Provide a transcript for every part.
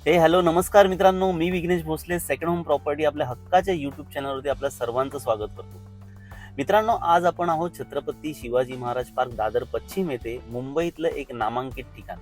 Hello नमस्कार मित्रांनो, मी Vighnesh Bhosale second home property आपल्या हक्काच्या यूट्यूब चॅनलवरती आपल्या सर्वांचं स्वागत करतो. मित्रांनो, आज आपण आहोत छत्रपती शिवाजी महाराज पार्क दादर पश्चिम येथे मुंबईतलं एक नामांकित ठिकाण.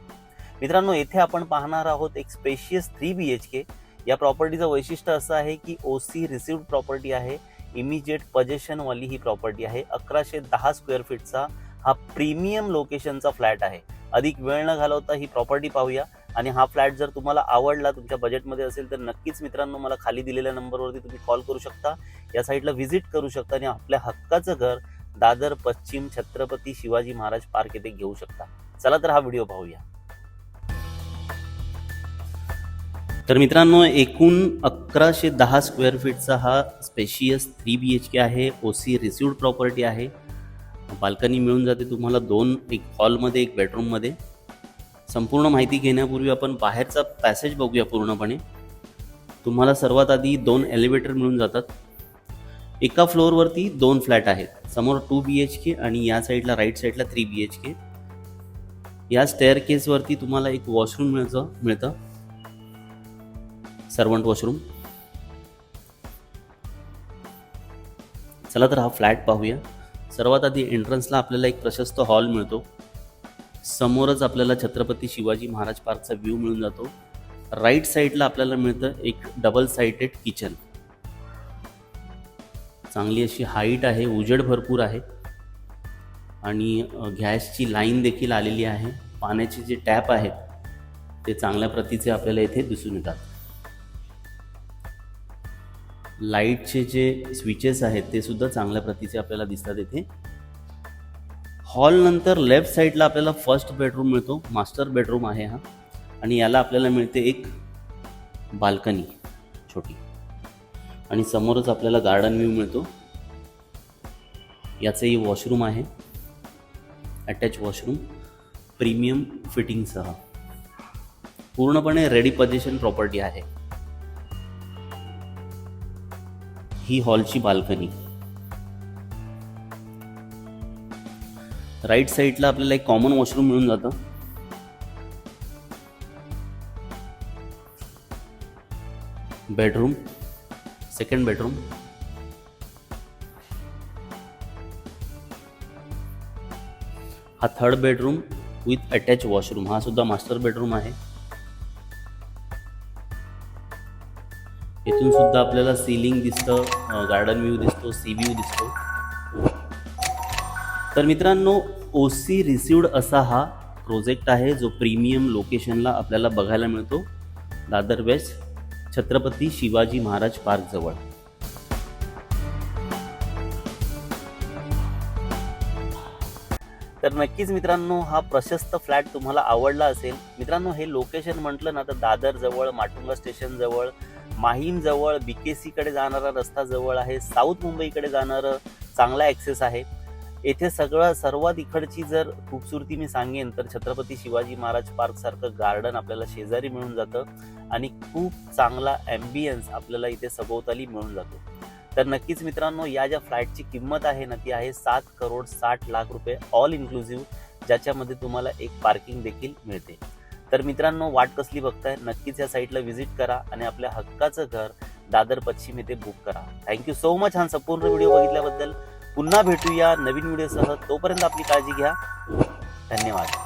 मित्रांनो, येथे आपण पाहणार आहोत एक स्पेशियस 3 BHK. या प्रॉपर्टीचं वैशिष्ट्य असं आहे की OC रिसिव्ड प्रॉपर्टी आहे, इमिजिएट पोजेशन वाली ही प्रॉपर्टी आहे. 1110 स्क्वेअर फीटचा हा प्रीमियम लोकेशनचा फ्लॅट आहे. अधिक वेळ न घालवता ही प्रॉपर्टी पाहूया. आणि हा फ्लॅट जर तुम्हाला आवडला, तुमच्या बजेटमध्ये असेल तर नक्कीच मित्रांनो मला खाली दिलेल्या नंबरवरती तुम्ही कॉल करू शकता, या साईटला व्हिजिट करू शकता आणि आपल्या हक्काचं घर दादर पश्चिम छत्रपती शिवाजी महाराज पार्क येथे घेऊ शकता. चला तर हा व्हिडिओ पाहूया. तर मित्रांनो, एकूण 1110 स्क्वेअर फीटचा हा स्पेशियस 3 BHK आहे. OC रिसिव्ड प्रॉपर्टी आहे. बाल्कनी मिळून जाते तुम्हाला 2, एक हॉलमध्ये एक बेडरूममध्ये. संपूर्ण माहिती घेण्यापूर्वी आपण बाहेरचा पॅसेज बघूया पूर्णपणे. तुम्हाला सर्वात आधी 2 एलिव्हेटर मिळून जातात. एका फ्लोअरवरती 2 फ्लॅट आहेत. समोर 2 BHK आणि या साईडला राईट साईडला 3 BHK. या स्टेअर केसवरती तुम्हाला एक वॉशरूम मिळतं सर्वंट वॉशरूम. चला तर हा फ्लॅट पाहूया. सर्वात आधी एंट्रन्सला आपल्याला एक प्रशस्त हॉल मिळतो. समोरच आपल्याला छत्रपती शिवाजी महाराज पार्कचा व्ह्यू मिळून जातो. राईट साईडला आपल्याला मिळतं एक डबल साइडेड किचन. चांगली अशी हाईट आहे, उजेड भरपूर आहे आणि गॅसची लाईन देखील आलेली आहे. पाण्याचे जे टॅप आहेत ते चांगल्या प्रतीचे आपल्याला इथे दिसून येतात. लाईटचे जे स्विचेस आहेत ते सुद्धा चांगल्या प्रतीचे आपल्याला दिसतात इथे. हॉल नंतर लेफ्ट साईडला आपल्याला फर्स्ट बेडरूम मिळतो. मास्टर बेडरूम आहे हा आणि याला आपल्याला मिळते एक बाल्कनी छोटी आणि समोरच आपल्याला गार्डन व्ह्यू मिळतो. याचंही वॉशरूम आहे, अटॅच वॉशरूम प्रीमियम फिटिंगसह. पूर्णपणे रेडी पोझिशन प्रॉपर्टी आहे. ही हॉलची बाल्कनी. राईट साईडला आपल्याला एक कॉमन वॉशरूम मिळून जातं. Bedroom, second bedroom. हा third bedroom with attach washroom. हा सुद्धा मास्टर बेडरूम आहे. इथून सुद्धा आपल्याला सीलिंग दिसतं, गार्डन व्ह्यू दिसतो, सी व्ह्यू दिसतो. तर मित्रांनो, OC रिसिव्ड असा हा प्रोजेक्ट आहे जो प्रीमियम लोकेशनला आपल्याला बघायला मिळतो दादर वेस्ट छत्रपती शिवाजी महाराज पार्क जवळ. तर नक्कीच मित्रांनो, हा प्रशस्त फ्लॅट तुम्हाला आवडला असेल. मित्रांनो, हे लोकेशन म्हटलं ना तर दादर जवळ, माटुंगा स्टेशन जवळ, माहीम जवळ, BKC कडे जाणारा रस्ता जवळ आहे. साऊथ मुंबईकडे जाणारं चांगला ॲक्सेस आहे. येथे सर्वात इकडची जर खूबसूरती मी सांगेन तर छत्रपती शिवाजी महाराज पार्क सारखं गार्डन आपल्याला शेजारी मिळून जातं आणि खूप चांगला ॲम्बियन्स आपल्याला इथे सभोवताली मिळून जातो. तर नक्कीच मित्रांनो, या ज्या फ्लॅटची किंमत आहे ना ती आहे 7,60,00,000 रुपये ऑल इन्क्लुझिव्ह, ज्याच्यामध्ये तुम्हाला एक पार्किंग देखील मिळते. तर मित्रांनो, वाट कसली बघताय? नक्कीच या साईटला व्हिजिट करा आणि आपल्या हक्काचं घर दादर पश्चिम येथे बुक करा. थँक्यू सो मच हा संपूर्ण व्हिडिओ बघितल्याबद्दल. पुन्हा भेटूया नवीन व्हिडिओसह. तोपर्यंत आपली काळजी घ्या. धन्यवाद.